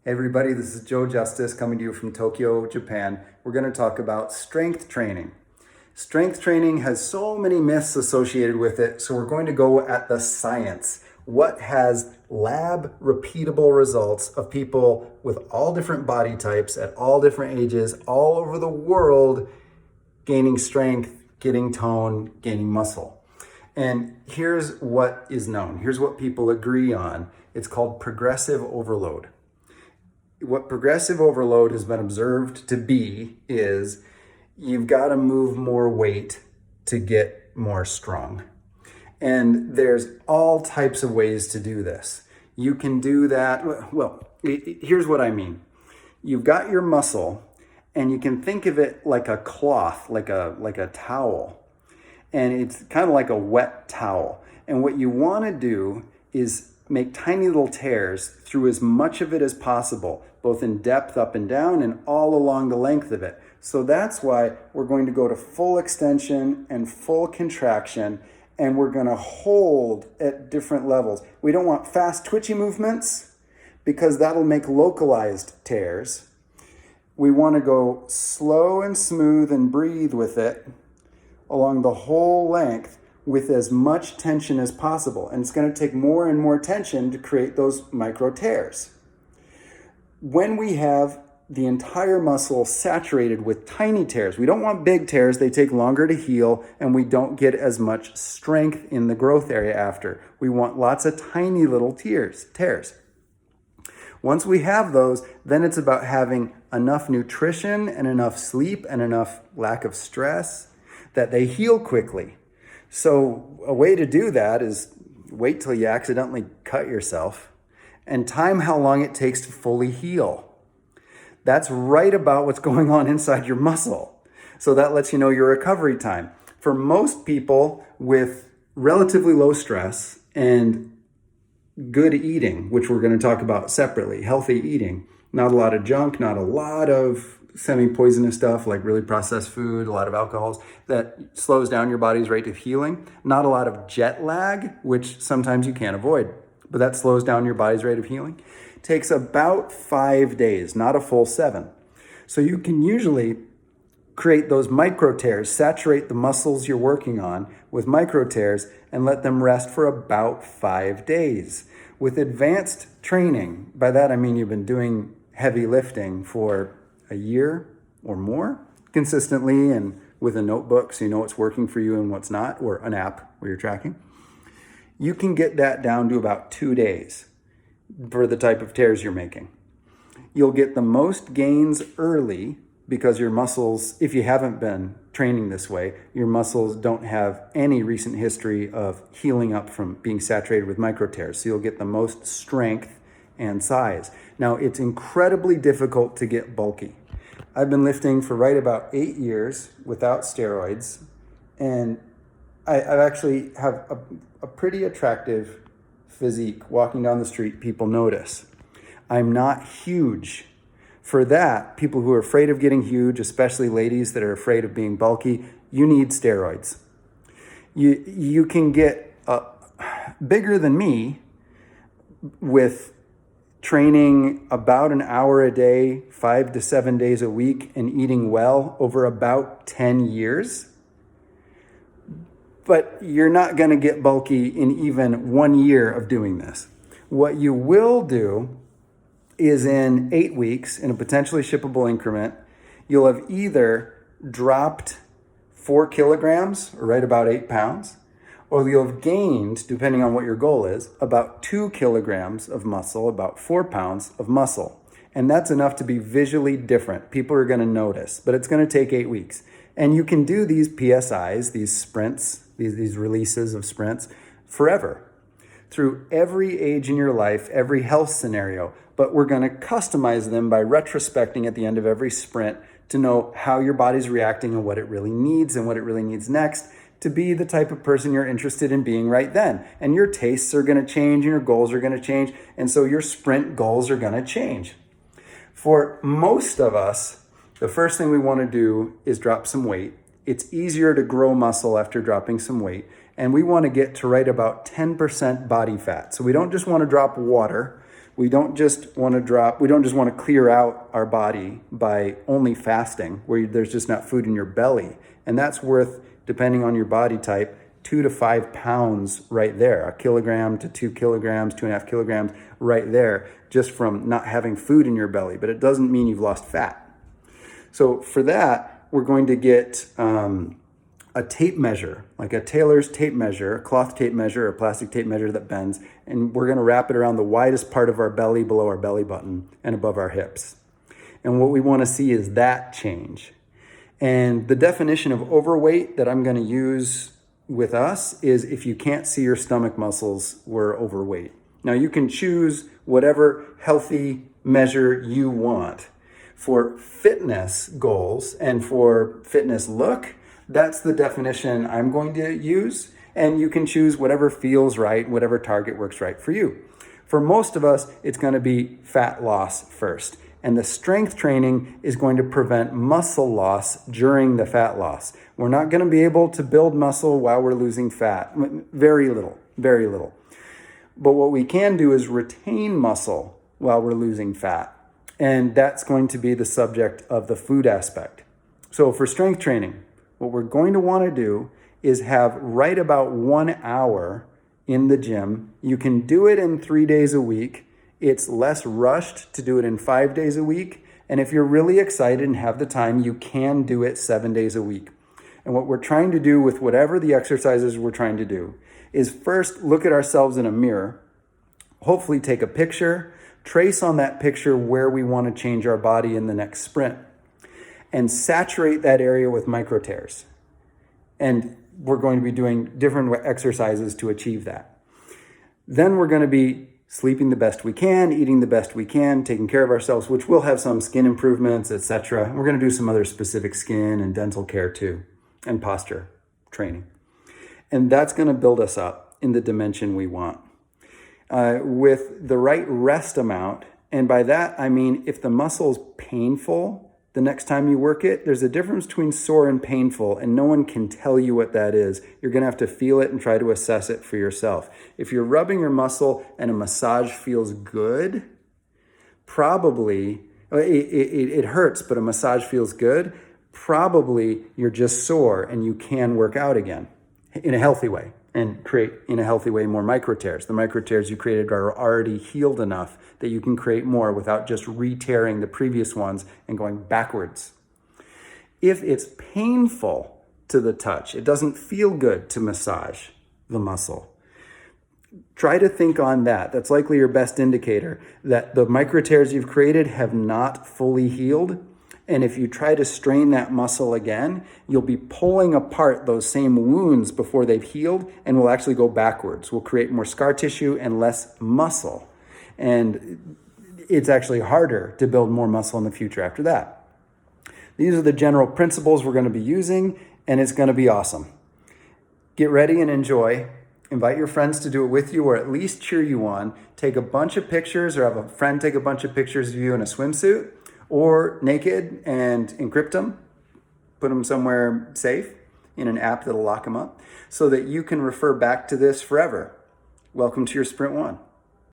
Hey everybody, this is Joe Justice coming to you from Tokyo, Japan. We're going to talk about strength training. Strength training has so many myths associated with it, so we're going to go at the science. What has lab repeatable results of people with all different body types at all different ages all over the world gaining strength, getting tone, gaining muscle. And here's what is known. Here's what people agree on. It's called progressive overload. What progressive overload has been observed to be is you've got to move more weight to get more strong. And there's all types of ways to do this. You can do that. Well, here's what I mean. You've got your muscle and you can think of it like a cloth, like a towel. And it's kind of like a wet towel. And what you want to do is make tiny little tears through as much of it as possible, both in depth up and down and all along the length of it. So that's why we're going to go to full extension and full contraction, and we're going to hold at different levels. We don't want fast twitchy movements because that'll make localized tears. We want to go slow and smooth and breathe with it along the whole length with as much tension as possible. And it's going to take more and more tension to create those micro tears. When we have the entire muscle saturated with tiny tears, we don't want big tears, they take longer to heal, and we don't get as much strength in the growth area after. We want lots of tiny little tears. Once we have those, then it's about having enough nutrition and enough sleep and enough lack of stress that they heal quickly. So a way to do that is wait till you accidentally cut yourself and time how long it takes to fully heal. That's right about what's going on inside your muscle. So that lets you know your recovery time. For most people with relatively low stress and good eating, which we're going to talk about separately, healthy eating, not a lot of junk, not a lot of semi-poisonous stuff like really processed food, a lot of alcohols that slows down your body's rate of healing. Not a lot of jet lag, which sometimes you can't avoid, but that slows down your body's rate of healing. Takes about 5 days, not a full 7. So you can usually create those micro tears, saturate the muscles you're working on with micro tears and let them rest for about 5 days. With advanced training, by that I mean you've been doing heavy lifting for a year or more consistently and with a notebook so you know what's working for you and what's not, or an app where you're tracking, you can get that down to about 2 days for the type of tears you're making. You'll get the most gains early because your muscles, if you haven't been training this way, your muscles don't have any recent history of healing up from being saturated with micro tears. So you'll get the most strength and size. Now, it's incredibly difficult to get bulky. I've been lifting for right about 8 years without steroids, and I actually have a pretty attractive physique. Walking down the street, people notice. I'm not huge. For that, people who are afraid of getting huge, especially ladies that are afraid of being bulky, you need steroids. You can get bigger than me with training about an hour a day, 5 to 7 days a week, and eating well over about 10 years. But you're not going to get bulky in even 1 year of doing this. What you will do is in 8 weeks, in a potentially shippable increment, you'll have either dropped 4 kilograms, or right about 8 pounds, or you'll have gained, depending on what your goal is, about 2 kilograms of muscle, about 4 pounds of muscle. And that's enough to be visually different. People are going to notice, but it's going to take 8 weeks. And you can do these PSIs, these sprints, these releases of sprints forever, through every age in your life, every health scenario. But we're going to customize them by retrospecting at the end of every sprint to know how your body's reacting and what it really needs and what it really needs next to be the type of person you're interested in being right then. And your tastes are going to change and your goals are going to change. And so your sprint goals are going to change. For most of us, the first thing we want to do is drop some weight. It's easier to grow muscle after dropping some weight. And we want to get to right about 10% body fat. So we don't just want to drop water, We don't just want to clear out our body by only fasting, where there's just not food in your belly. And that's worth, depending on your body type, 2 to 5 pounds right there, 1 kilogram to 2 kilograms, 2.5 kilograms right there, just from not having food in your belly. But it doesn't mean you've lost fat. So for that, we're going to get a tape measure, like a tailor's tape measure, a cloth tape measure, or a plastic tape measure that bends, and we're going to wrap it around the widest part of our belly, below our belly button, and above our hips. And what we want to see is that change. And the definition of overweight that I'm going to use with us is if you can't see your stomach muscles, we're overweight. Now you can choose whatever healthy measure you want. For fitness goals and for fitness look, that's the definition I'm going to use. And you can choose whatever feels right, whatever target works right for you. For most of us, it's going to be fat loss first. And the strength training is going to prevent muscle loss during the fat loss. We're not going to be able to build muscle while we're losing fat. Very little, very little. But what we can do is retain muscle while we're losing fat. And that's going to be the subject of the food aspect. So for strength training, what we're going to want to do is have right about 1 hour in the gym. You can do it in 3 days a week. It's less rushed to do it in 5 days a week. And if you're really excited and have the time, you can do it 7 days a week. And what we're trying to do with whatever the exercises we're trying to do is first look at ourselves in a mirror, hopefully take a picture, trace on that picture where we want to change our body in the next sprint, and saturate that area with micro tears. And we're going to be doing different exercises to achieve that. Then we're going to be sleeping the best we can, eating the best we can, taking care of ourselves, which will have some skin improvements, etc. We're going to do some other specific skin and dental care too, and posture training. And that's going to build us up in the dimension we want. With the right rest amount, and by that I mean if the muscle's painful the next time you work it, there's a difference between sore and painful, and no one can tell you what that is. You're going to have to feel it and try to assess it for yourself. If you're rubbing your muscle and a massage feels good, probably, it hurts, but a massage feels good, probably you're just sore and you can work out again in a healthy way. And create, in a healthy way, more micro tears. The micro tears you created are already healed enough that you can create more without just re-tearing the previous ones and going backwards. If it's painful to the touch, it doesn't feel good to massage the muscle, try to think on that. That's likely your best indicator that the micro tears you've created have not fully healed. And if you try to strain that muscle again, you'll be pulling apart those same wounds before they've healed and will actually go backwards. We'll create more scar tissue and less muscle. And it's actually harder to build more muscle in the future after that. These are the general principles we're going to be using, and it's going to be awesome. Get ready and enjoy. Invite your friends to do it with you, or at least cheer you on. Take a bunch of pictures, or have a friend take a bunch of pictures of you in a swimsuit or naked and encrypt them, put them somewhere safe in an app that'll lock them up so that you can refer back to this forever. Welcome to your Sprint 1.